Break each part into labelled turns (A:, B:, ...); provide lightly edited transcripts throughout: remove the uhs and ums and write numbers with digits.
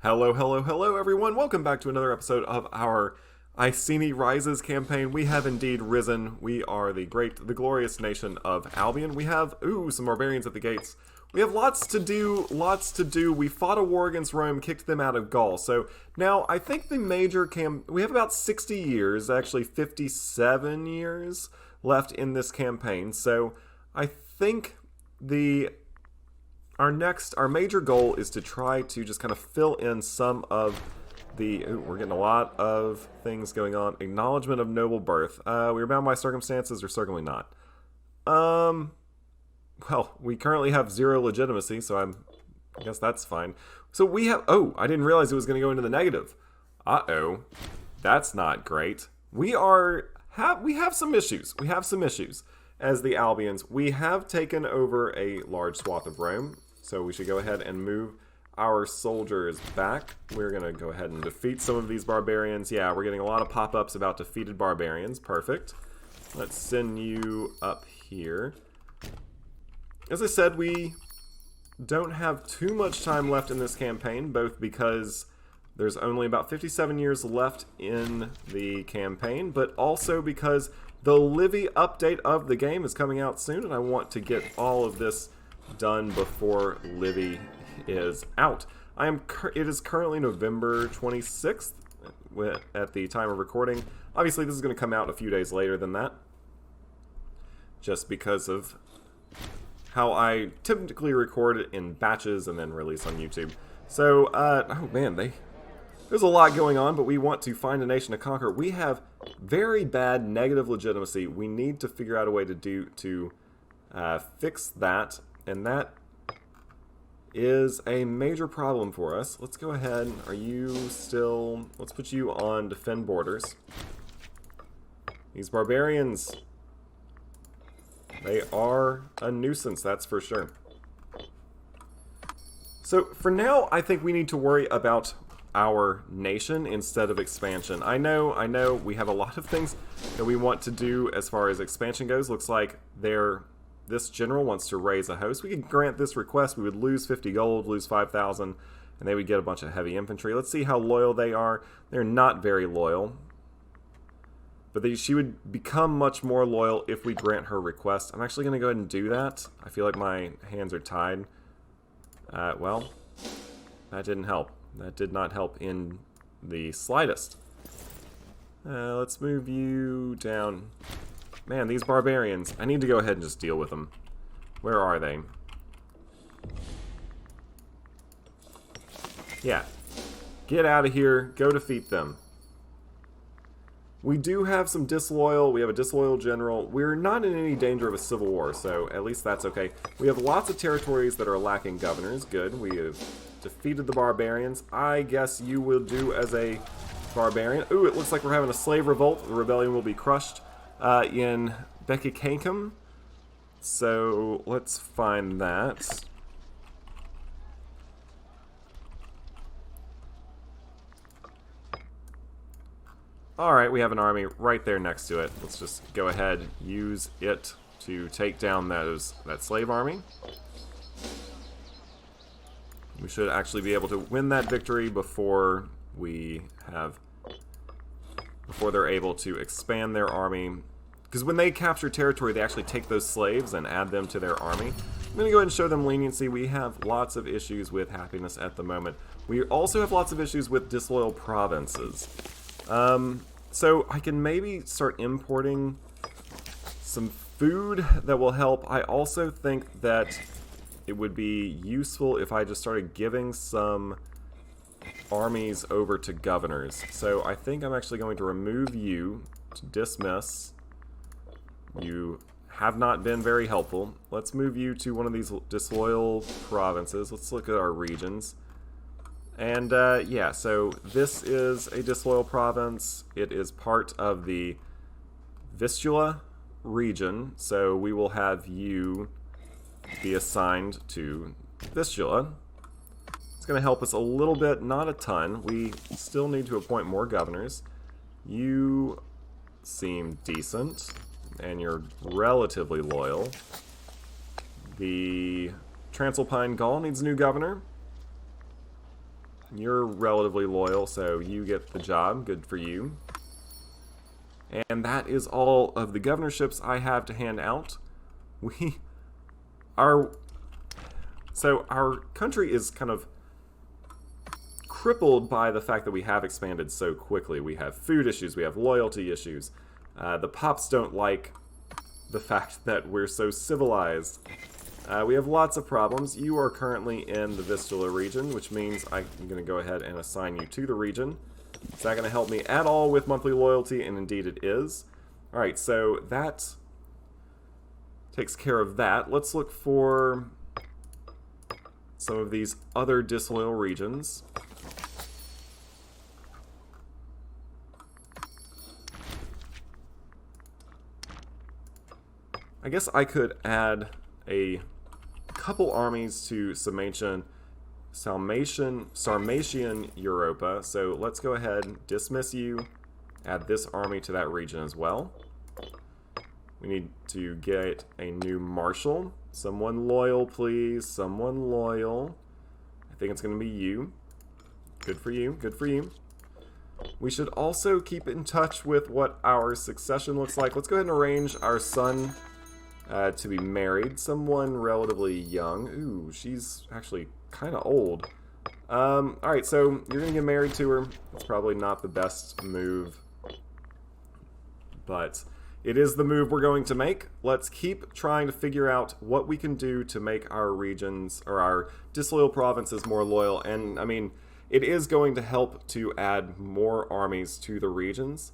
A: Hello, hello, hello, everyone. Welcome back to another episode of our Icenia Rises campaign. We have indeed risen. We are the glorious nation of Albion. We have, some barbarians at the gates. We have lots to do. We fought a war against Rome, kicked them out of Gaul. So now I think the major we have about 60 years, actually 57 years left in this campaign. So I think our major goal is to try to just kind of fill in some of the... we're getting a lot of things going on. Acknowledgement of noble birth. We are bound by circumstances, or certainly not. Well, we currently have 0 legitimacy, so I guess that's fine. So we have... I didn't realize it was going to go into the negative. That's not great. We have some issues. We have some issues as the Albions. We have taken over a large swath of Rome. So we should go ahead and move our soldiers back. We're going to go ahead and defeat some of these barbarians. Yeah, we're getting a lot of pop-ups about defeated barbarians. Perfect. Let's send you up here. As I said, we don't have too much time left in this campaign, both because there's only about 57 years left in the campaign, but also because the Livy update of the game is coming out soon, and I want to get all of this done before Livy is out. It is currently November 26th at the time of recording. Obviously, this is going to come out a few days later than that, just because of how I typically record it in batches and then release on YouTube. So, there's a lot going on, but we want to find a nation to conquer. We have very bad negative legitimacy. We need to figure out a way to fix that. And that is a major problem for us. Let's go ahead. Are you still... Let's put you on defend borders. These barbarians, they are a nuisance, that's for sure. So for now, I think we need to worry about our nation instead of expansion. I know, we have a lot of things that we want to do as far as expansion goes. Looks like this general wants to raise a host. We could grant this request. We would lose 50 gold, lose 5,000, and they would get a bunch of heavy infantry. Let's see how loyal they are. They're not very loyal. But she would become much more loyal if we grant her request. I'm actually going to go ahead and do that. I feel like my hands are tied. Well, that didn't help. That did not help in the slightest. Let's move you down. Man, these barbarians. I need to go ahead and just deal with them. Where are they? Yeah. Get out of here. Go defeat them. We do have some disloyal. We have a disloyal general. We're not in any danger of a civil war, so at least that's okay. We have lots of territories that are lacking governors. Good. We have defeated the barbarians. I guess you will do as a barbarian. Ooh, it looks like we're having a slave revolt. The rebellion will be crushed in Beccacankum. So let's find that. Alright, we have an army right there next to it. Let's just go ahead, use it to take down that slave army. We should actually be able to win that victory before they're able to expand their army. Because when they capture territory, they actually take those slaves and add them to their army. I'm going to go ahead and show them leniency. We have lots of issues with happiness at the moment. We also have lots of issues with disloyal provinces. So I can maybe start importing some food that will help. I also think that it would be useful if I just started giving some armies over to governors. So I think I'm actually going to remove you to dismiss. You have not been very helpful. Let's move you to one of these disloyal provinces. Let's look at our regions. And yeah, so this is a disloyal province. It is part of the Vistula region, so we will have you be assigned to Vistula. It's going to help us a little bit, not a ton. We still need to appoint more governors. You seem decent, and you're relatively loyal. The Transalpine Gaul needs a new governor. You're relatively loyal, so you get the job. Good for you. And that is all of the governorships I have to hand out. We are... So our country is kind of crippled by the fact that we have expanded so quickly. We have food issues, we have loyalty issues. The Pops don't like the fact that we're so civilized. We have lots of problems. You are currently in the Vistula region, which means I'm going to go ahead and assign you to the region. Is that going to help me at all with monthly loyalty? And indeed it is. Alright, so that takes care of that. Let's look for some of these other disloyal regions. I guess I could add a couple armies to Sarmatian Europa. So let's go ahead and dismiss you, add this army to that region as well. We need to get a new marshal. Someone loyal, please. Someone loyal. I think it's going to be you. Good for you. Good for you. We should also keep in touch with what our succession looks like. Let's go ahead and arrange our son to be married. Someone relatively young. Ooh, she's actually kind of old. Alright, so you're going to get married to her. It's probably not the best move, but it is the move we're going to make. Let's keep trying to figure out what we can do to make our regions, or our disloyal provinces, more loyal. And, I mean, it is going to help to add more armies to the regions.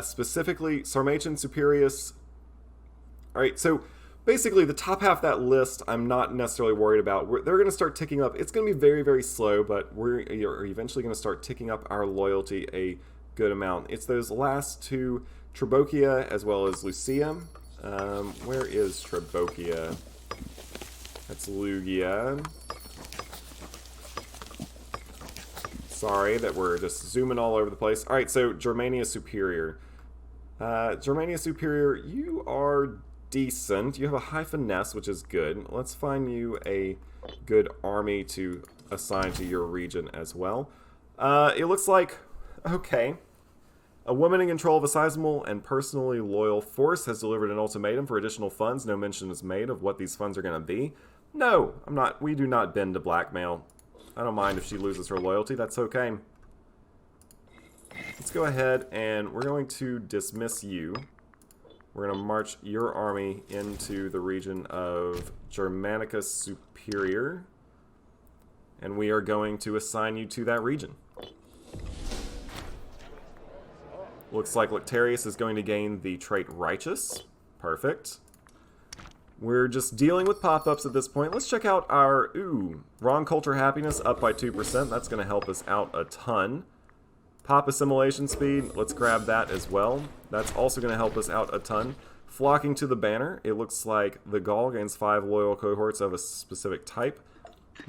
A: Specifically, Sarmatian Superius. Alright, so basically the top half of that list I'm not necessarily worried about. They're going to start ticking up. It's going to be very, very slow, but we're eventually going to start ticking up our loyalty a good amount. It's those last two, Trabokia as well as Lucia. Where is Trabokia? That's Lugia. Sorry that we're just zooming all over the place. Alright, so Germania Superior. Germania Superior, you are decent. You have a high finesse, which is good. Let's find you a good army to assign to your region as well. It looks like, okay, a woman in control of a sizable and personally loyal force has delivered an ultimatum for additional funds. No mention is made of what these funds are going to be. No, we do not bend to blackmail. I don't mind if she loses her loyalty. That's okay. Let's go ahead and we're going to dismiss you. We're going to march your army into the region of Germanica Superior, and we are going to assign you to that region. Looks like Lectarius is going to gain the trait Righteous. Perfect. We're just dealing with pop-ups at this point. Let's check out our, wrong culture happiness up by 2%. That's going to help us out a ton. Pop assimilation speed, let's grab that as well. That's also going to help us out a ton. Flocking to the banner, it looks like the Gaul gains 5 loyal cohorts of a specific type.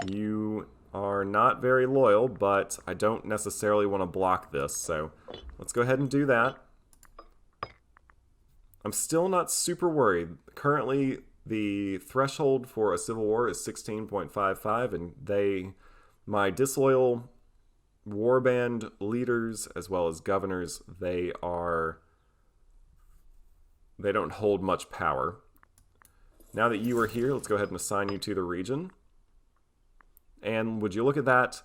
A: You are not very loyal, but I don't necessarily want to block this, so let's go ahead and do that. I'm still not super worried. Currently, the threshold for a civil war is 16.55, and my disloyal warband leaders as well as governors, they don't hold much power. Now that you are here, let's go ahead and assign you to the region. And would you look at that?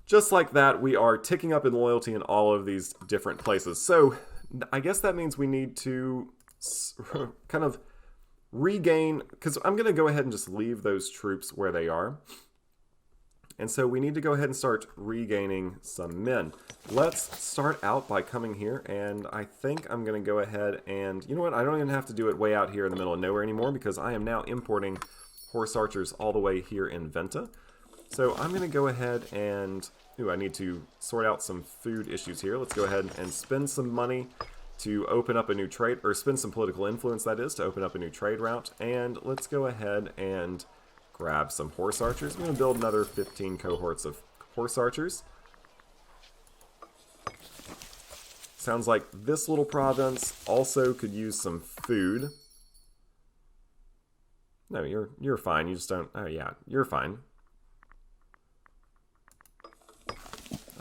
A: Just like that, we are ticking up in loyalty in all of these different places. So I guess that means we need to kind of regain, because I'm going to go ahead and just leave those troops where they are. And so we need to go ahead and start regaining some men. Let's start out by coming here, and I think I'm going to go ahead and, you know what, I don't even have to do it way out here in the middle of nowhere anymore, because I am now importing horse archers all the way here in Venta. So I'm going to go ahead and, I need to sort out some food issues here. Let's go ahead and spend some money to open up a new trade, or spend some political influence, that is, to open up a new trade route. And let's go ahead and grab some horse archers. I'm going to build another 15 cohorts of horse archers. Sounds like this little province also could use some food. No, you're fine. You just don't... Oh, yeah, you're fine.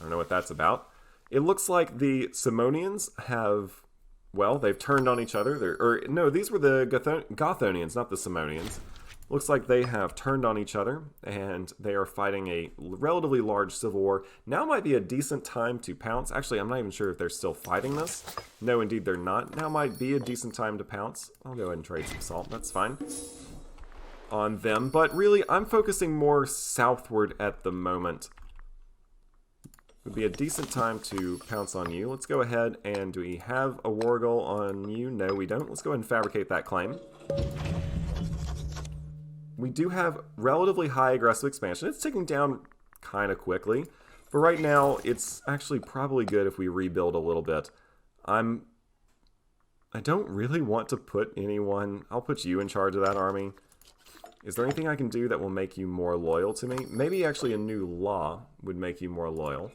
A: don't know what that's about. It looks like the Simonians have, well, they've turned on each other. No, these were the Gothonians, not the Simonians. Looks like they have turned on each other, and they are fighting a relatively large civil war. Now might be a decent time to pounce. Actually, I'm not even sure if they're still fighting this. No, indeed they're not. Now might be a decent time to pounce. I'll go ahead and trade some salt. That's fine. On them, but really, I'm focusing more southward at the moment. Would be a decent time to pounce on you. Let's go ahead and do we have a war goal on you? No, we don't. Let's go ahead and fabricate that claim. We do have relatively high aggressive expansion. It's ticking down kind of quickly, but right now it's actually probably good if we rebuild a little bit. I don't really want to put anyone. I'll put you in charge of that army. Is there anything I can do that will make you more loyal to me? Maybe actually a new law would make you more loyal.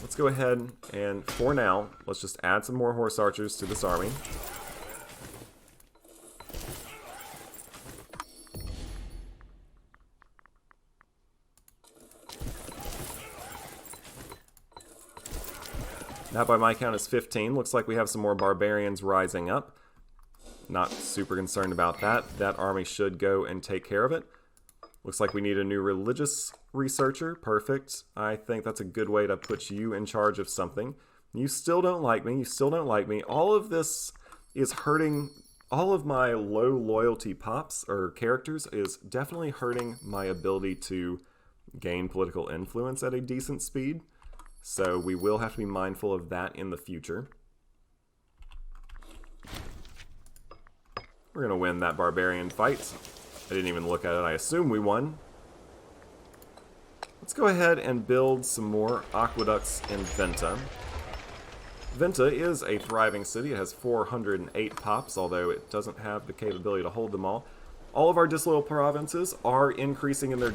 A: Let's go ahead and, for now, let's just add some more horse archers to this army. That by my count is 15. Looks like we have some more barbarians rising up. Not super concerned about that. That army should go and take care of it. Looks like we need a new religious researcher. Perfect. I think that's a good way to put you in charge of something. You still don't like me. You still don't like me. All of this is hurting. All of my low loyalty pops or characters is definitely hurting my ability to gain political influence at a decent speed. So we will have to be mindful of that in the future. We're going to win that barbarian fight. I didn't even look at it. I assume we won. Let's go ahead and build some more aqueducts in Venta. Venta is a thriving city. It has 408 pops, although it doesn't have the capability to hold them all. All of our disloyal provinces are increasing in their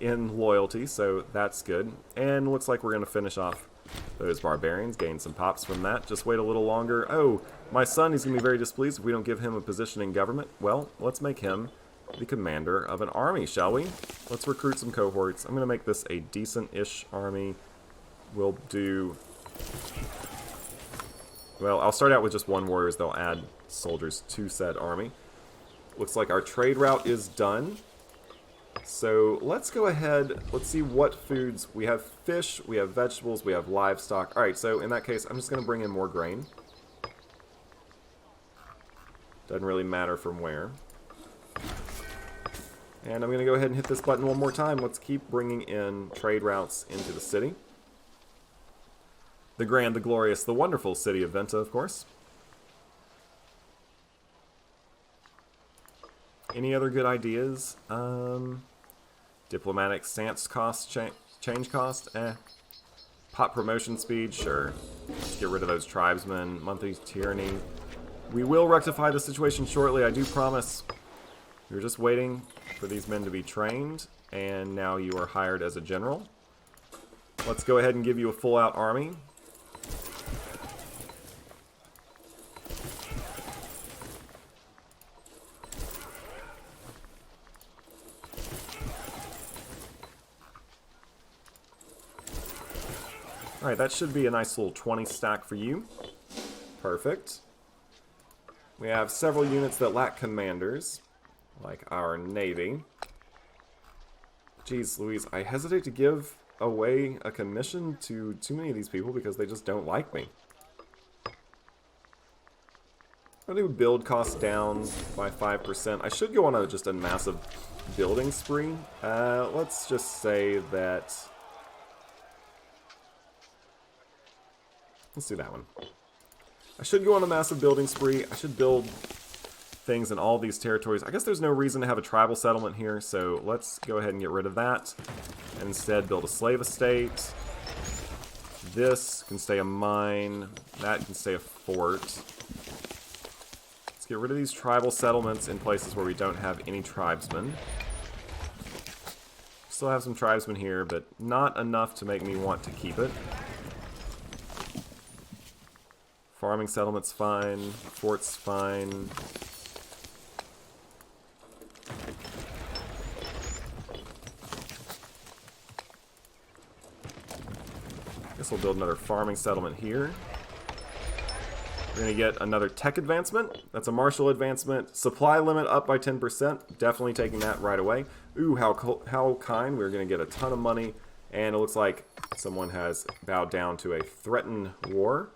A: loyalty, so that's good. And looks like we're going to finish off those barbarians, gain some pops from that. Just wait a little longer. Oh, my son, he's going to be very displeased if we don't give him a position in government. Well, let's make him the commander of an army, shall we? Let's recruit some cohorts. I'm going to make this a decent-ish army. We'll do... Well, I'll start out with just one warrior, as they'll add soldiers to said army. Looks like our trade route is done. So let's go ahead, let's see what foods. We have fish, we have vegetables, we have livestock. Alright, so in that case, I'm just going to bring in more grain. Doesn't really matter from where. And I'm going to go ahead and hit this button one more time. Let's keep bringing in trade routes into the city. The grand, the glorious, the wonderful city of Venta, of course. Any other good ideas? Diplomatic stance cost, change cost? Pop promotion speed? Sure. Let's get rid of those tribesmen. Monthly tyranny. We will rectify the situation shortly, I do promise. We were just waiting for these men to be trained, and now you are hired as a general. Let's go ahead and give you a full-out army. Alright, that should be a nice little 20 stack for you. Perfect. We have several units that lack commanders, like our navy. Jeez Louise, I hesitate to give away a commission to too many of these people because they just don't like me. I'll do build costs down by 5%. I should go on just a massive building spree. Let's just say that... Let's do that one. I should go on a massive building spree. I should build things in all these territories. I guess there's no reason to have a tribal settlement here, so let's go ahead and get rid of that. And instead build a slave estate. This can stay a mine. That can stay a fort. Let's get rid of these tribal settlements in places where we don't have any tribesmen. Still have some tribesmen here, but not enough to make me want to keep it. Farming settlement's fine. Fort's fine. Guess we'll build another farming settlement here. We're going to get another tech advancement. That's a martial advancement. Supply limit up by 10%. Definitely taking that right away. Ooh, how kind. We're going to get a ton of money. And it looks like someone has bowed down to a threatened war.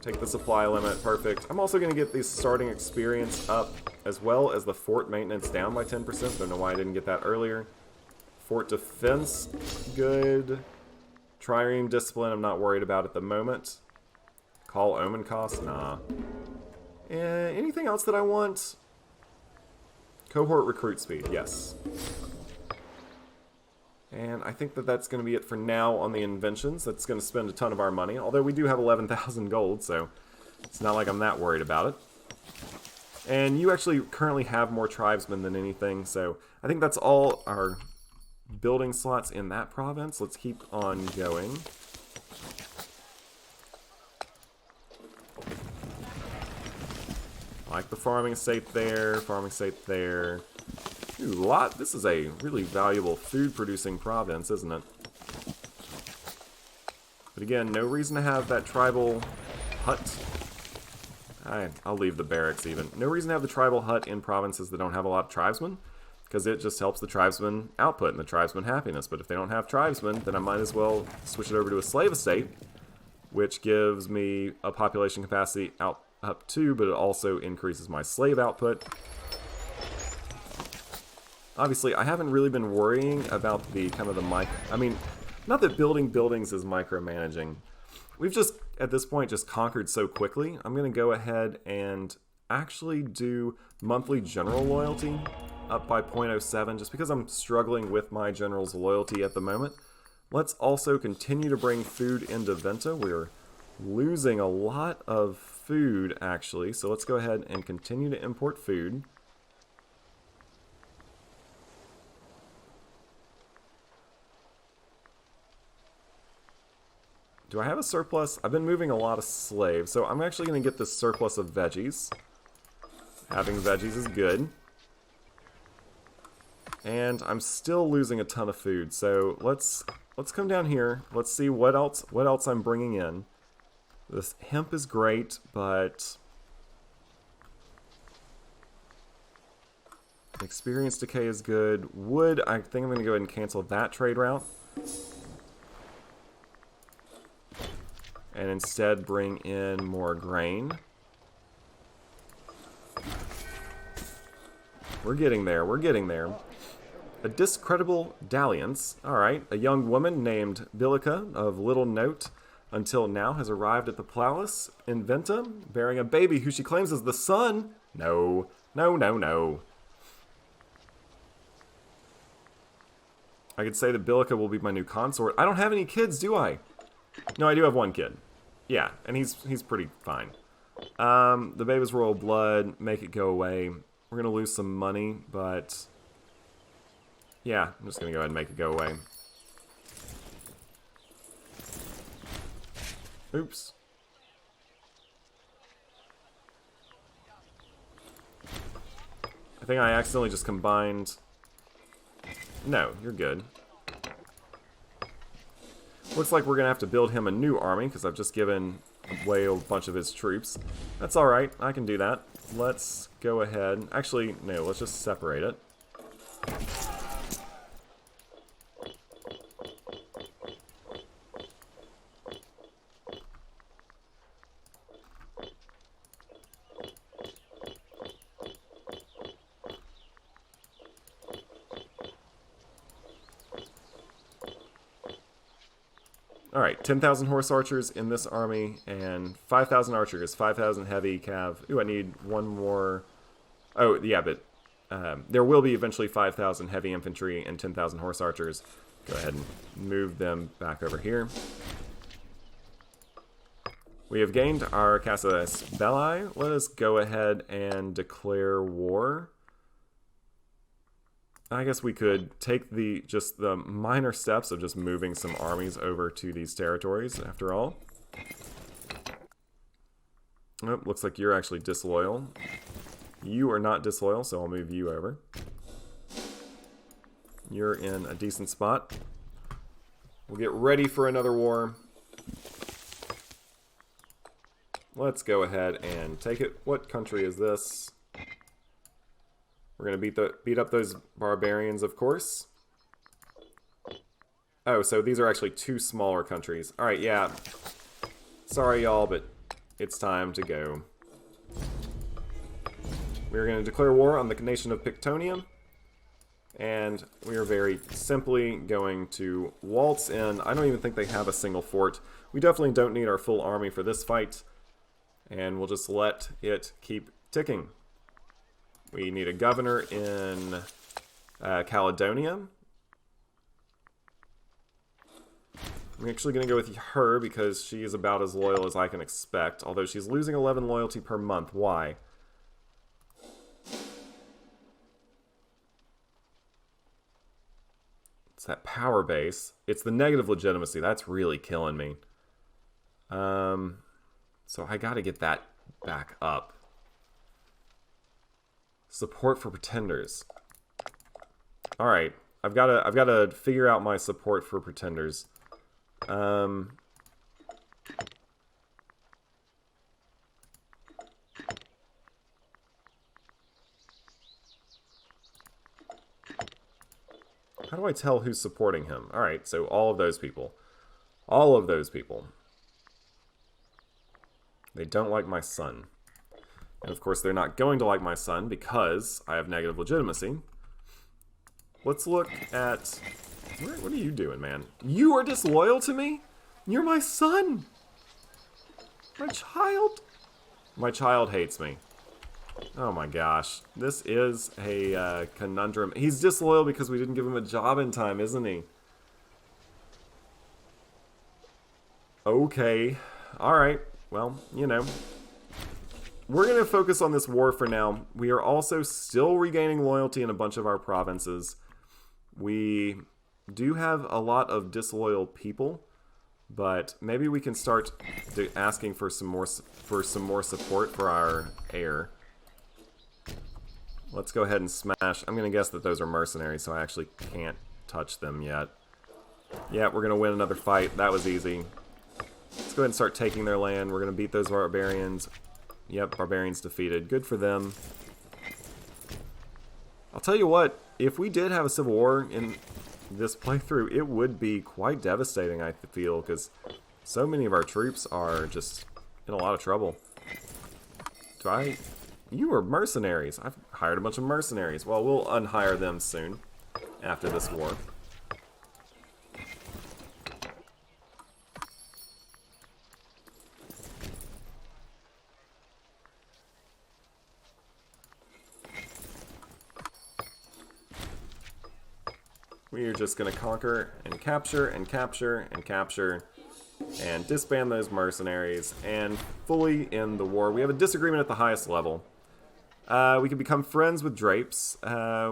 A: Take the supply limit. Perfect. I'm also going to get the starting experience up, as well as the fort maintenance down by 10%. Don't know why I didn't get that earlier. Fort defense. Good. Trireme discipline. I'm not worried about at the moment. Call omen cost? Nah. Anything else that I want? Cohort recruit speed, yes. And I think that that's going to be it for now on the inventions. That's going to spend a ton of our money, although we do have 11,000 gold, so it's not like I'm that worried about it. And you actually currently have more tribesmen than anything, so I think that's all our building slots in that province. Let's keep on going. Like the farming estate there, farming estate there. Ooh, this is a really valuable food-producing province, isn't it? But again, no reason to have that tribal hut. I'll leave the barracks even. No reason to have the tribal hut in provinces that don't have a lot of tribesmen, because it just helps the tribesmen output and the tribesmen happiness. But if they don't have tribesmen, then I might as well switch it over to a slave estate, which gives me a population capacity up 2, but it also increases my slave output. Obviously, I haven't really been worrying about the kind of the I mean, not that building buildings is micromanaging. We've just, at this point, just conquered so quickly. I'm going to go ahead and actually do monthly general loyalty up by 0.07, just because I'm struggling with my general's loyalty at the moment. Let's also continue to bring food into Venta. We're losing a lot of food, actually, so let's go ahead and continue to import food. Do I have a surplus? I've been moving a lot of slaves, so I'm actually going to get this surplus of veggies. Having veggies is good. And I'm still losing a ton of food, so let's come down here. Let's see what else I'm bringing in. This hemp is great, but experience decay is good. Wood, I think I'm going to go ahead and cancel that trade route. And instead bring in more grain. We're getting there, we're getting there. A discreditable dalliance. Alright, a young woman named Bilica of little note until now has arrived at the palace in Venta, bearing a baby who she claims is the son. No, no, no, no. I could say that Bilica will be my new consort. I don't have any kids, do I? No, I do have one kid. Yeah, and he's pretty fine. The baby's royal blood, make it go away. We're gonna lose some money, but yeah, I'm just gonna go ahead and make it go away. Oops. I think I accidentally just combined. No, you're good. Looks like we're going to have to build him a new army, because I've just given away a bunch of his troops. That's alright, I can do that. Let's go ahead. Actually, no, let's just separate it. Alright, 10,000 horse archers in this army, and 5,000 archers, 5,000 heavy cav. Ooh, I need one more. Oh, yeah, but there will be eventually 5,000 heavy infantry and 10,000 horse archers. Go ahead and move them back over here. We have gained our Casus Belli. Let us go ahead and declare war. I guess we could take just the minor steps of just moving some armies over to these territories, after all. Oh, looks like you're actually disloyal. You are not disloyal, so I'll move you over. You're in a decent spot. We'll get ready for another war. Let's go ahead and take it. What country is this? We're gonna beat up those barbarians, of course. Oh, so these are actually two smaller countries. Alright, yeah. Sorry, y'all, but it's time to go. We're going to declare war on the nation of Pictonia. And we are very simply going to waltz in. I don't even think they have a single fort. We definitely don't need our full army for this fight. And we'll just let it keep ticking. We need a governor in Caledonia. I'm actually going to go with her because she is about as loyal as I can expect. Although she's losing 11 loyalty per month. Why? It's that power base. It's the negative legitimacy. That's really killing me. So I got to get that back up. Support for pretenders. All right, I've got to figure out my support for pretenders. How do I tell who's supporting him? All right, so all of those people. All of those people. They don't like my son. And of course, they're not going to like my son because I have negative legitimacy. Let's look at... What are you doing, man? You are disloyal to me? You're my son! My child? My child hates me. Oh my gosh. This is a conundrum. He's disloyal because we didn't give him a job in time, isn't he? Okay. Alright. Well, you know. We're going to focus on this war for now. We are also still regaining loyalty in a bunch of our provinces. We do have a lot of disloyal people, but maybe we can start asking for some more support for our heir. Let's go ahead and smash. I'm going to guess that those are mercenaries, so I actually can't touch them yet. Yeah, we're going to win another fight. That was easy. Let's go ahead and start taking their land. We're going to beat those barbarians. Yep, barbarians defeated. Good for them. I'll tell you what, if we did have a civil war in this playthrough, it would be quite devastating, I feel, because so many of our troops are just in a lot of trouble. You are mercenaries. I've hired a bunch of mercenaries. Well, we'll unhire them soon after this war. We are just going to conquer and capture and capture and capture and disband those mercenaries and fully end the war. We have a disagreement at the highest level. We could become friends with Drapes.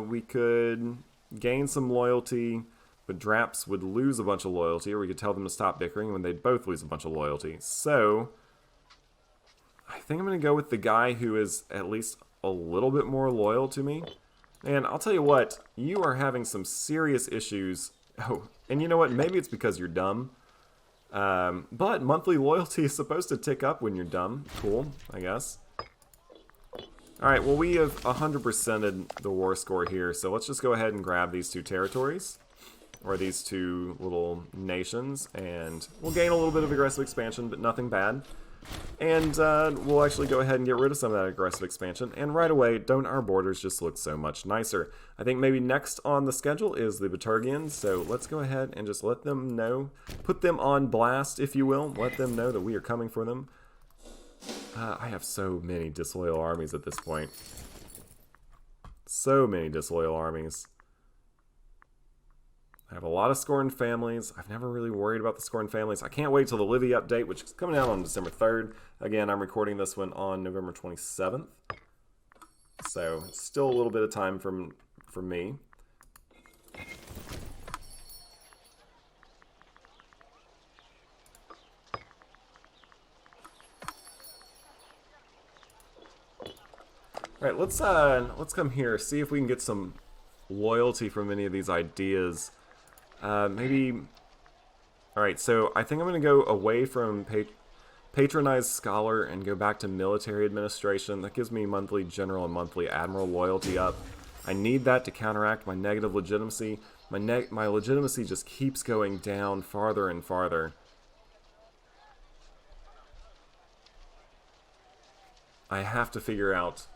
A: We could gain some loyalty, but Draps would lose a bunch of loyalty, or we could tell them to stop bickering when they'd both lose a bunch of loyalty. So, I think I'm going to go with the guy who is at least a little bit more loyal to me. And I'll tell you what, you are having some serious issues. Oh, and you know what? Maybe it's because you're dumb. But monthly loyalty is supposed to tick up when you're dumb. Cool, I guess. Alright, well we have 100%ed the war score here, so let's just go ahead and grab these two territories. Or these two little nations, and we'll gain a little bit of aggressive expansion, but nothing bad. And we'll actually go ahead and get rid of some of that aggressive expansion. And right away, don't our borders just look so much nicer? I think maybe next on the schedule is the Baturgians. So let's go ahead and just let them know. Put them on blast, if you will. Let them know that we are coming for them. I have so many disloyal armies at this point. So many disloyal armies. I have a lot of Scorned families. I've never really worried about the Scorned families. I can't wait till the Livy update, which is coming out on December 3rd. Again, I'm recording this one on November 27th. So, it's still a little bit of time for me. Alright, let's come here, see if we can get some loyalty from any of these ideas. Maybe Alright, so I think I'm going to go away from patronized scholar and go back to military administration. That gives me monthly general and monthly admiral loyalty up. I need that to counteract my negative legitimacy. My legitimacy just keeps going down farther and farther. I have to figure out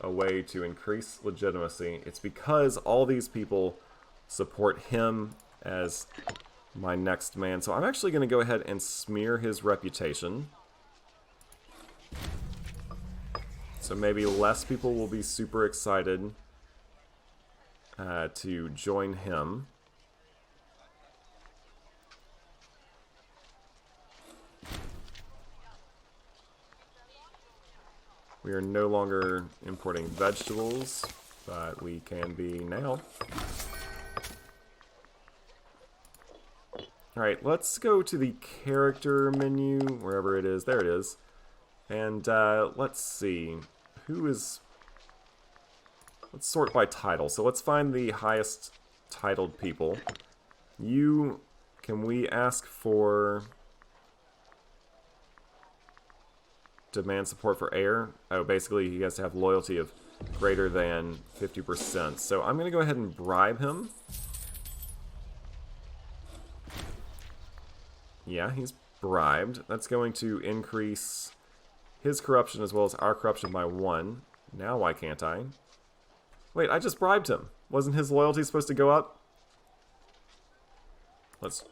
A: a way to increase legitimacy. It's because all these people support him as my next man. So I'm actually going to go ahead and smear his reputation. So maybe less people will be super excited to join him. We are no longer importing vegetables, but we can be now. Alright, let's go to the character menu, wherever it is. There it is. And let's see. Who is... Let's sort by title. So let's find the highest titled people. You... Can we ask for... demand support for heir? Oh, basically he has to have loyalty of greater than 50%. So I'm going to go ahead and bribe him. Yeah, he's bribed. That's going to increase his corruption as well as our corruption by 1. Now why can't I? Wait, I just bribed him. Wasn't his loyalty supposed to go up? Let's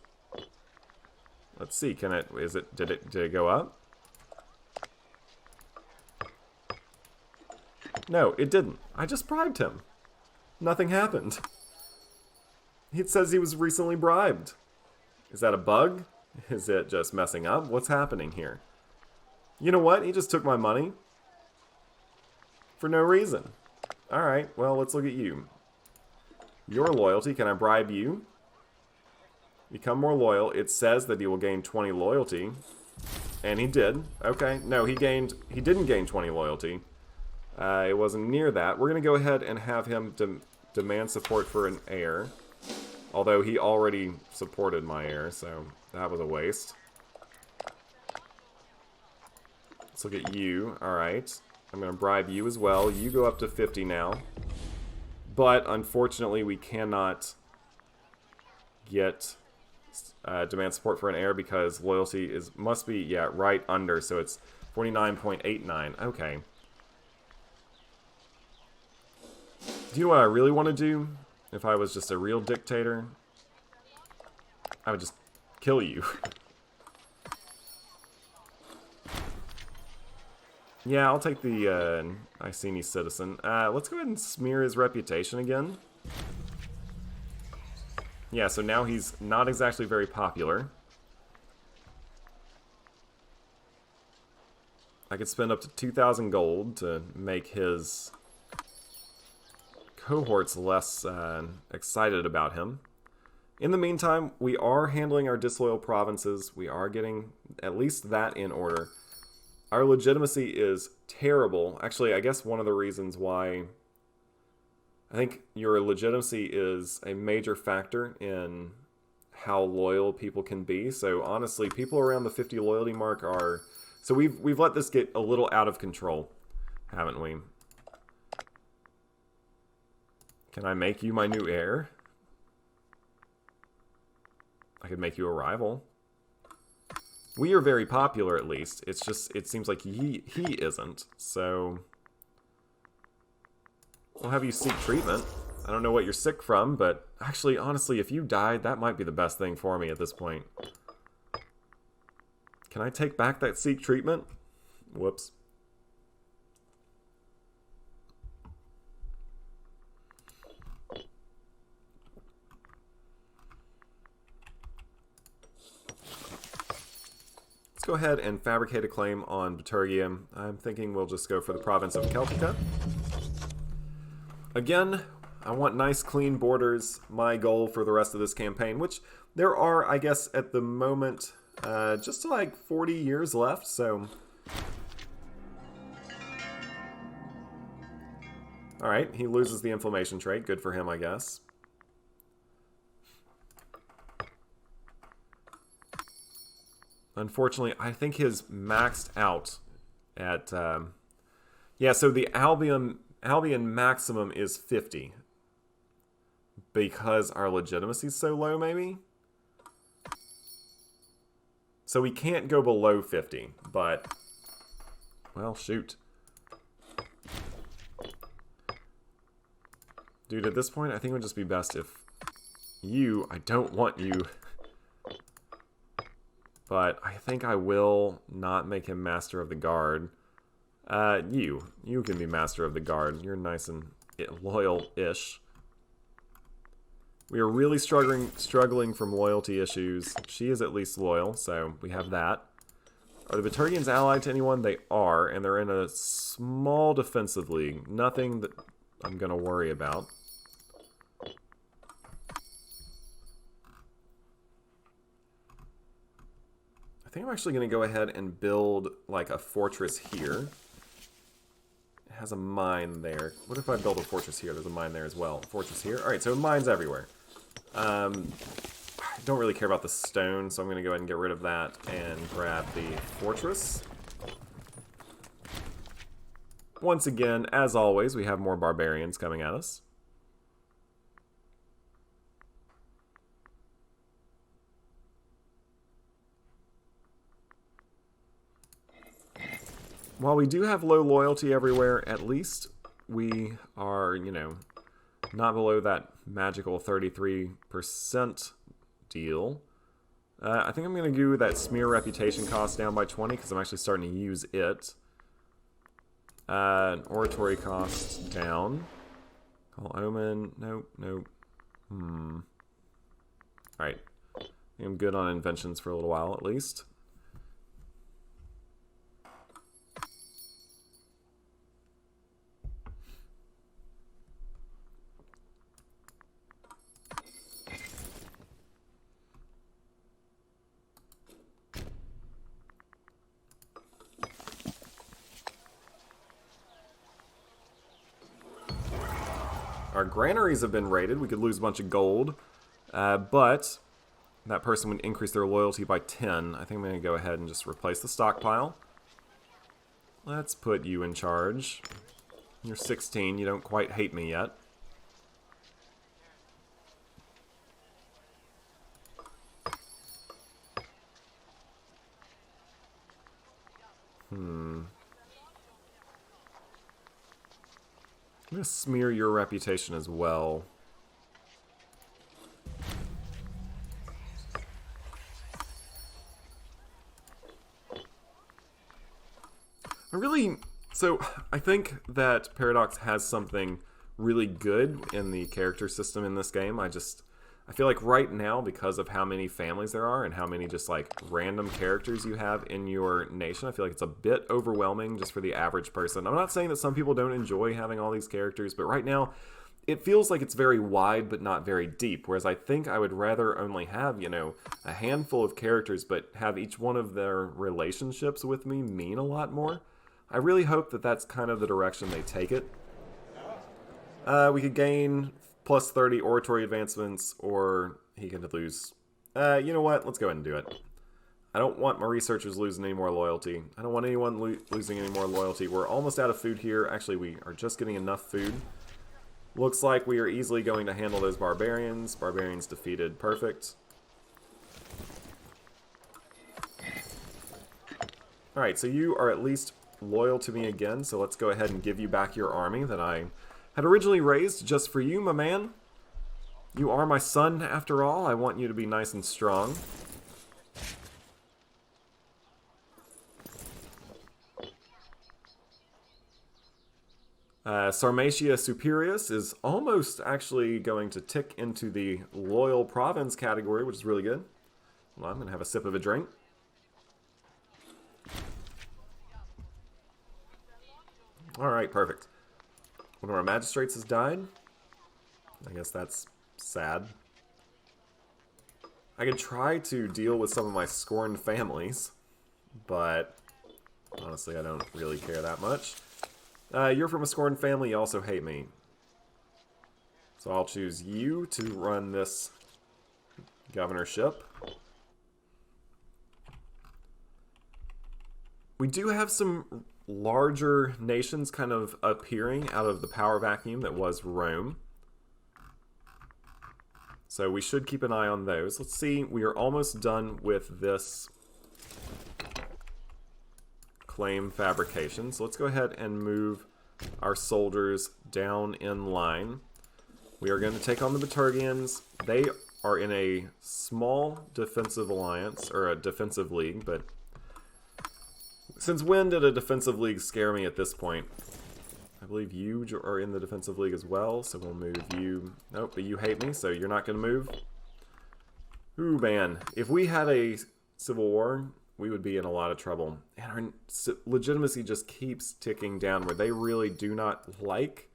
A: see. Can it? Is it? Did it go up? No, it didn't. I just bribed him. Nothing happened. It says he was recently bribed. Is that a bug? Is it just messing up? What's happening here? You know what? He just took my money. For no reason. Alright, well, let's look at you. Your loyalty, can I bribe you? Become more loyal. It says that he will gain 20 loyalty. And he did. Okay, no, he didn't gain 20 loyalty. It wasn't near that. We're going to go ahead and have him demand support for an heir. Although he already supported my heir, so that was a waste. Let's look at you. Alright. I'm going to bribe you as well. You go up to 50 now. But, unfortunately, we cannot get demand support for an heir because loyalty must be, yeah, right under. So it's 49.89. Okay. Do you know what I really want to do? If I was just a real dictator, I would just kill you. Yeah, I'll take the Icenia citizen. Let's go ahead and smear his reputation again. Yeah, so now he's not exactly very popular. I could spend up to 2,000 gold to make his cohorts less excited about him. In the meantime, we are handling our disloyal provinces. We are getting at least that in order. Our legitimacy is terrible. Actually, I guess one of the reasons why I think your legitimacy is a major factor in how loyal people can be. So honestly, people around the 50 loyalty mark are... So we've let this get a little out of control, haven't we? Can I make you my new heir? I could make you a rival. We are very popular, at least. It's just, it seems like he isn't. So we'll have you seek treatment. I don't know what you're sick from, but actually, honestly, if you died, that might be the best thing for me at this point. Can I take back that seek treatment? Whoops. Let's go ahead and fabricate a claim on Bitergia. I'm thinking we'll just go for the province of Celtica. Again, I want nice clean borders, my goal for the rest of this campaign, which there are, I guess, at the moment, just like 40 years left, so... Alright, he loses the inflammation trait. Good for him, I guess. Unfortunately, I think his maxed out at... yeah, so the Albion maximum is 50. Because our legitimacy is so low, maybe? So we can't go below 50, but... Well, shoot. Dude, at this point, I think it would just be best if you... I don't want you... But I think I will not make him Master of the Guard. You can be Master of the Guard. You're nice and loyal-ish. We are really struggling from loyalty issues. She is at least loyal, so we have that. Are the Viturgians allied to anyone? They are, and they're in a small defensive league. Nothing that I'm going to worry about. I think I'm actually going to go ahead and build like a fortress here. It has a mine there. What if I build a fortress here? There's a mine there as well. Fortress here. Alright, so mines everywhere. I don't really care about the stone, so I'm going to go ahead and get rid of that and grab the fortress. Once again, as always, we have more barbarians coming at us. While we do have low loyalty everywhere, at least we are, you know, not below that magical 33% deal. I think I'm going to do that smear reputation cost down by 20 because I'm actually starting to use it. Oratory cost down. Call Omen. Nope. Alright. I'm good on inventions for a little while at least. Our granaries have been raided. We could lose a bunch of gold. But that person would increase their loyalty by 10. I think I'm going to go ahead and just replace the stockpile. Let's put you in charge. You're 16. You don't quite hate me yet. I'm going to smear your reputation as well. So I think that Paradox has something really good in the character system in this game. I feel like right now, because of how many families there are and how many just like random characters you have in your nation, I feel like it's a bit overwhelming just for the average person. I'm not saying that some people don't enjoy having all these characters, but right now it feels like it's very wide but not very deep, whereas I think I would rather only have, you know, a handful of characters but have each one of their relationships with me mean a lot more. I really hope that that's kind of the direction they take it. We could gain plus 30 oratory advancements, or he could lose. You know what? Let's go ahead and do it. I don't want my researchers losing any more loyalty. I don't want anyone losing any more loyalty. We're almost out of food here. Actually, we are just getting enough food. Looks like we are easily going to handle those barbarians. Barbarians defeated. Perfect. Alright, so you are at least loyal to me again, so let's go ahead and give you back your army that I had originally raised just for you, my man. You are my son, after all. I want you to be nice and strong. Sarmatia Superius is almost actually going to tick into the loyal province category, which is really good. Well, I'm going to have a sip of a drink. Alright, perfect. One of our magistrates has died. I guess that's sad. I could try to deal with some of my scorned families, but honestly, I don't really care that much. You're from a scorned family, you also hate me. So I'll choose you to run this governorship. We do have some larger nations kind of appearing out of the power vacuum that was Rome. So we should keep an eye on those. Let's see, we are almost done with this claim fabrication. So let's go ahead and move our soldiers down in line. We are going to take on the Bitergians. They are in a small defensive alliance, or a defensive league, but since when did a defensive league scare me at this point? I believe you are in the defensive league as well, so we'll move you. Nope, but you hate me, so you're not going to move. Ooh, man. If we had a civil war, we would be in a lot of trouble. And our legitimacy just keeps ticking down, where they really do not like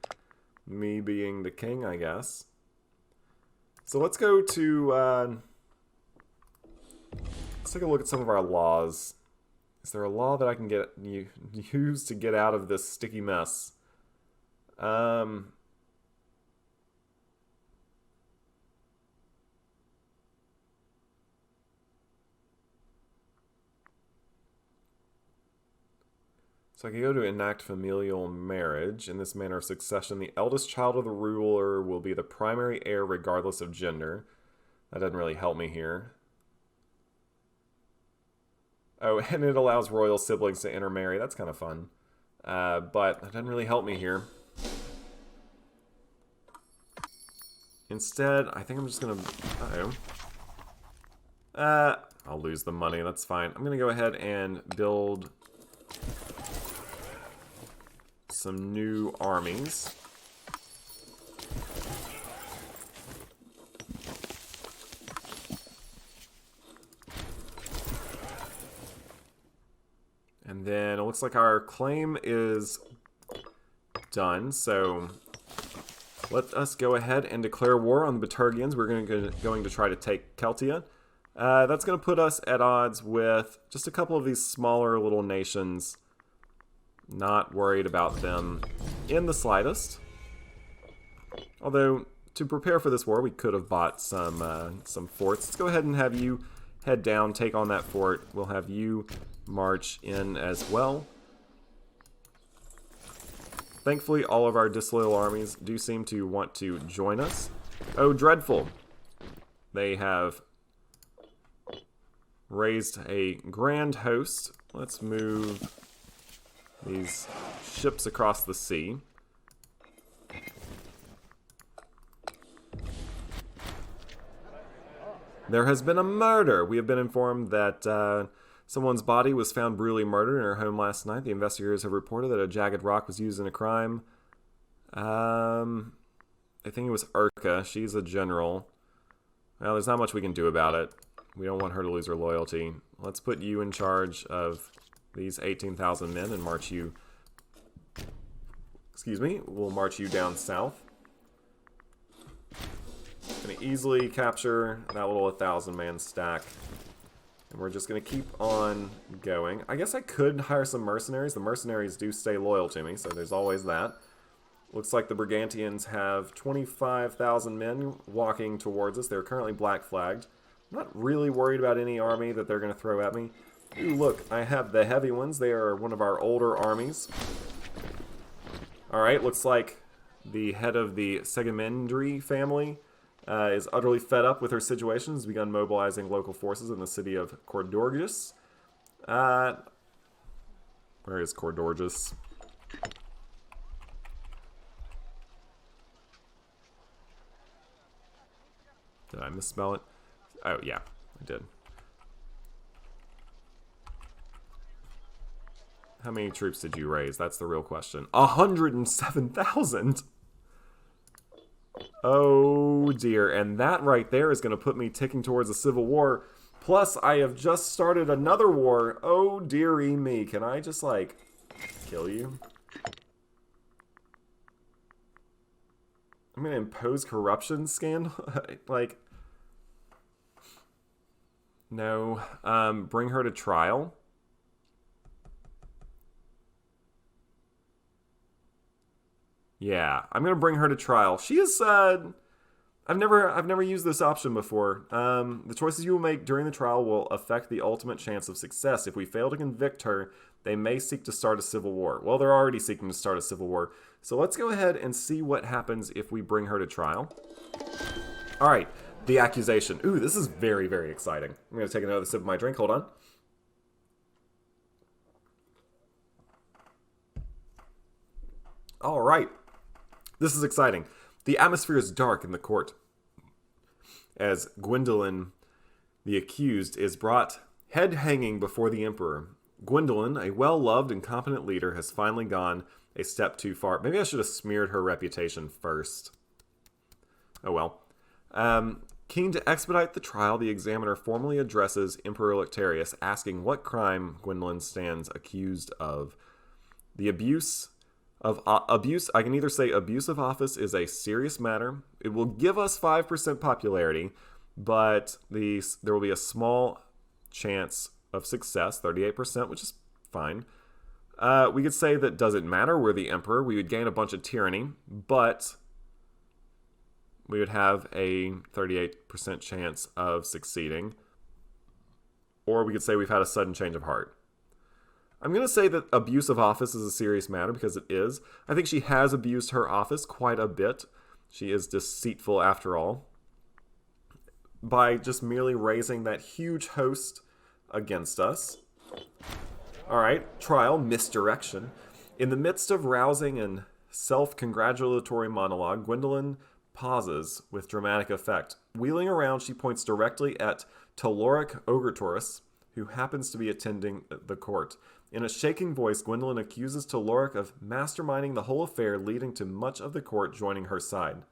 A: me being the king, I guess. So let's go to... let's take a look at some of our laws. Is there a law that I can use to get out of this sticky mess? So I can go to enact familial marriage. In this manner of succession, the eldest child of the ruler will be the primary heir regardless of gender. That doesn't really help me here. Oh, and it allows royal siblings to intermarry. That's kind of fun. But that doesn't really help me here. Instead, I think I'm just going to... I'll lose the money. That's fine. I'm going to go ahead and build some new armies. And then it looks like our claim is done, so let us go ahead and declare war on the Bitergians. We're going to try to take Celtia. That's going to put us at odds with just a couple of these smaller little nations. Not worried about them in the slightest. Although, to prepare for this war, we could have bought some forts. Let's go ahead and have you head down, take on that fort. We'll have you march in as well. Thankfully, all of our disloyal armies do seem to want to join us. Oh, dreadful. They have raised a grand host. Let's move these ships across the sea. There has been a murder. We have been informed that someone's body was found brutally murdered in her home last night. The investigators have reported that a jagged rock was used in a crime. I think it was Urca. She's a general. Well, there's not much we can do about it. We don't want her to lose her loyalty. Let's put you in charge of these 18,000 men and march you... Excuse me. We'll march you down south. Going to easily capture that little 1,000-man stack. And we're just going to keep on going. I guess I could hire some mercenaries. The mercenaries do stay loyal to me, so there's always that. Looks like the Brigantians have 25,000 men walking towards us. They're currently black flagged. I'm not really worried about any army that they're going to throw at me. Ooh, look, I have the heavy ones. They are one of our older armies. Alright, looks like the head of the Segamendri family is utterly fed up with her situation, has begun mobilizing local forces in the city of Cordorgus. Where is Cordorgus? Did I misspell it? Oh, yeah, I did. How many troops did you raise? That's the real question. 107,000! Oh dear, and that right there is going to put me ticking towards a civil war. Plus, I have just started another war. Oh dearie me, can I just, like, kill you? I'm going to impose corruption scandal? Like, no. Bring her to trial? Yeah, I'm going to bring her to trial. She is, I've never used this option before. The choices you will make during the trial will affect the ultimate chance of success. If we fail to convict her, they may seek to start a civil war. Well, they're already seeking to start a civil war. So let's go ahead and see what happens if we bring her to trial. All right, the accusation. Ooh, this is very, very exciting. I'm going to take another sip of my drink. Hold on. All right. This is exciting. The atmosphere is dark in the court as Gwendolyn, the accused, is brought head hanging before the emperor. Gwendolyn, a well-loved and competent leader, has finally gone a step too far. Maybe I should have smeared her reputation first. Oh well. Keen to expedite the trial, the examiner formally addresses Emperor Licterius, asking what crime Gwendolyn stands accused of. The abuse, I can either say abuse of office is a serious matter. It will give us 5% popularity, but there will be a small chance of success, 38%, which is fine. We could say that doesn't matter, we're the emperor. We would gain a bunch of tyranny, but we would have a 38% chance of succeeding. Or we could say we've had a sudden change of heart. I'm going to say that abuse of office is a serious matter because it is. I think she has abused her office quite a bit. She is deceitful after all. By just merely raising that huge host against us. Alright, trial, misdirection. In the midst of rousing and self-congratulatory monologue, Gwendolyn pauses with dramatic effect. Wheeling around, she points directly at Teloric Ogertorus, who happens to be attending the court. In a shaking voice, Gwendolyn accuses Teloric of masterminding the whole affair, leading to much of the court joining her side.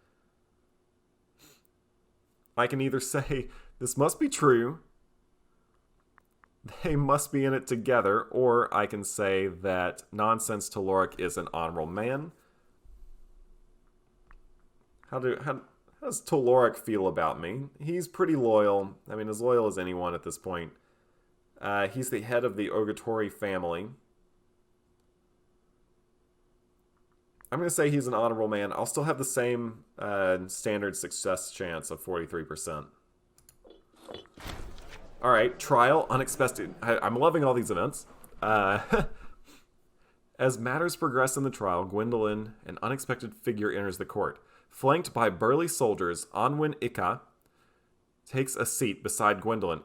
A: I can either say, this must be true, they must be in it together, or I can say that Nonsense Teloric is an honorable man. How does Teloric feel about me? He's pretty loyal. I mean, as loyal as anyone at this point. He's the head of the Ogatori family. I'm going to say he's an honorable man. I'll still have the same standard success chance of 43%. Alright, trial, unexpected. I'm loving all these events. As matters progress in the trial, Gwendolyn, an unexpected figure, enters the court. Flanked by burly soldiers, Anwin Ika takes a seat beside Gwendolyn,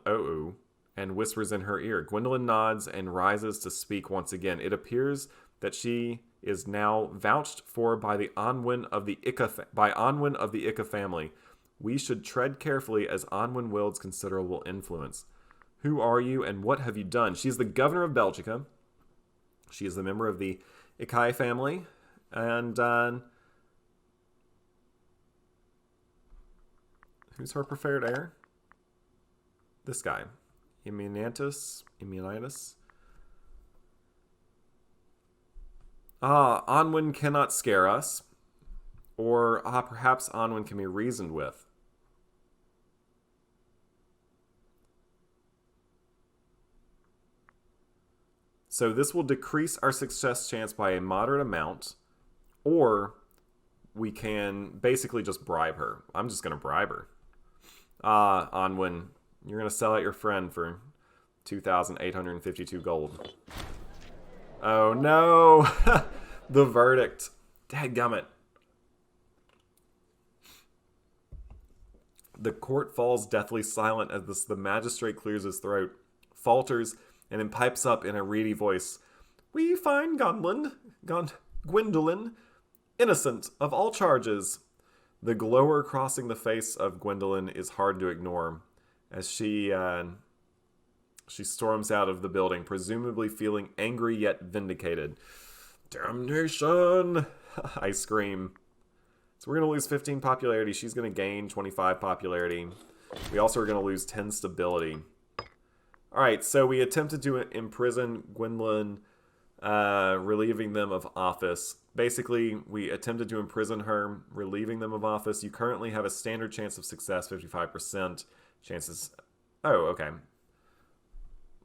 A: and whispers in her ear. Gwendolyn nods and rises to speak once again. It appears that she is now vouched for by the Anwin of the Ika family. We should tread carefully as Anwin wields considerable influence. Who are you and what have you done? She is the governor of Belgica. She is a member of the Ikai family. And who's her preferred heir? This guy. Immunitus. Anwin cannot scare us. Or perhaps Anwin can be reasoned with. So this will decrease our success chance by a moderate amount, or we can basically just bribe her. I'm just going to bribe her. Anwin, you're going to sell out your friend for 2,852 gold. Oh no! The verdict. Dadgummit. The court falls deathly silent as the magistrate clears his throat, falters, and then pipes up in a reedy voice. We find Gwendolyn innocent of all charges. The glower crossing the face of Gwendolyn is hard to ignore as she storms out of the building, presumably feeling angry yet vindicated. Damnation! I scream. So we're going to lose 15 popularity. She's going to gain 25 popularity. We also are going to lose 10 stability. Alright, so we attempted to imprison Gwendolyn, relieving them of office. Basically, we attempted to imprison her, relieving them of office. You currently have a standard chance of success, 55%. Chances... Oh, okay.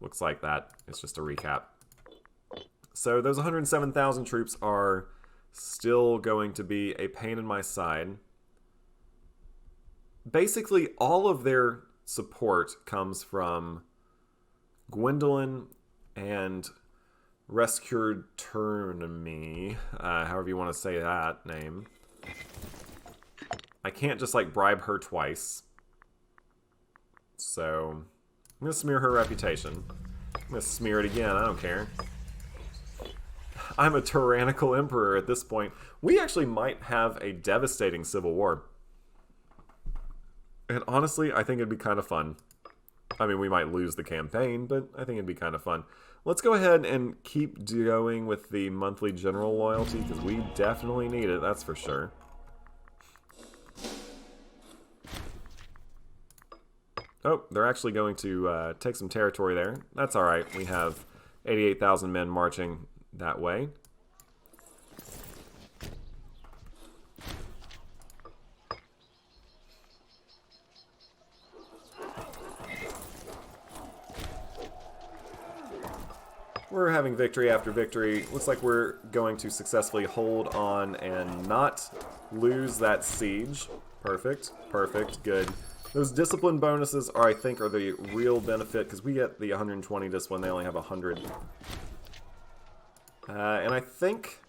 A: Looks like that. It's just a recap. So those 107,000 troops are still going to be a pain in my side. basically all of their support comes from Gwendolyn and Rescuturnomy, however you want to say that name. I can't just, like, bribe her twice. So, I'm going to smear her reputation. I'm going to smear it again, I don't care. I'm a tyrannical emperor at this point. We actually might have a devastating civil war. And honestly, I think it'd be kind of fun. I mean, we might lose the campaign, but I think it'd be kind of fun. Let's go ahead and keep going with the monthly general loyalty, because we definitely need it, that's for sure. Oh, they're actually going to take some territory there. That's alright. We have 88,000 men marching that way. We're having victory after victory. Looks like we're going to successfully hold on and not lose that siege. Perfect. Perfect. Good. Those discipline bonuses are, I think, are the real benefit, because we get the 120 discipline, they only have 100. And I think,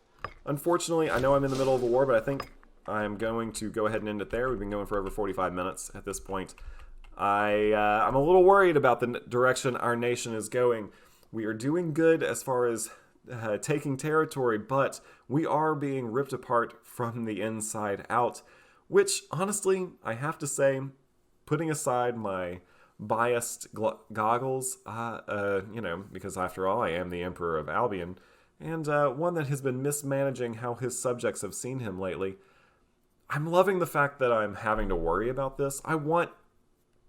A: unfortunately, I know I'm in the middle of a war, but I think I'm going to go ahead and end it there. We've been going for over 45 minutes at this point. I'm a little worried about the direction our nation is going. We are doing good as far as taking territory, but we are being ripped apart from the inside out, which, honestly, I have to say, putting aside my biased goggles, you know, because after all, I am the Emperor of Albion, and one that has been mismanaging how his subjects have seen him lately, I'm loving the fact that I'm having to worry about this. I want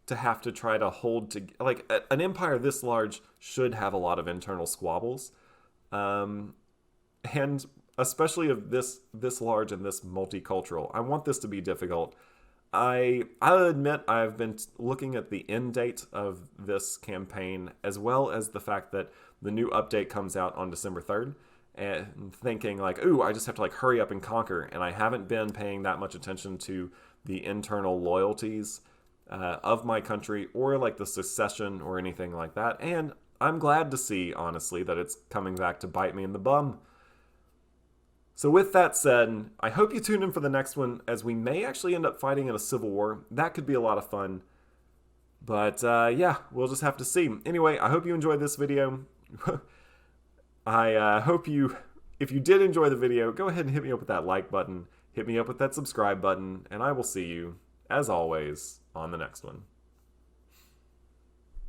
A: to have to try to hold to, like, an empire this large should have a lot of internal squabbles, and especially of this large and this multicultural. I want this to be difficult. I'll admit I've been looking at the end date of this campaign, as well as the fact that the new update comes out on December 3rd, and thinking like, ooh, I just have to like hurry up and conquer, and I haven't been paying that much attention to the internal loyalties of my country, or like the secession or anything like that, and I'm glad to see, honestly, that it's coming back to bite me in the bum. So with that said, I hope you tune in for the next one, as we may actually end up fighting in a civil war. That could be a lot of fun. But yeah, we'll just have to see. Anyway, I hope you enjoyed this video. I hope if you did enjoy the video, go ahead and hit me up with that like button, hit me up with that subscribe button, and I will see you, as always, on the next one.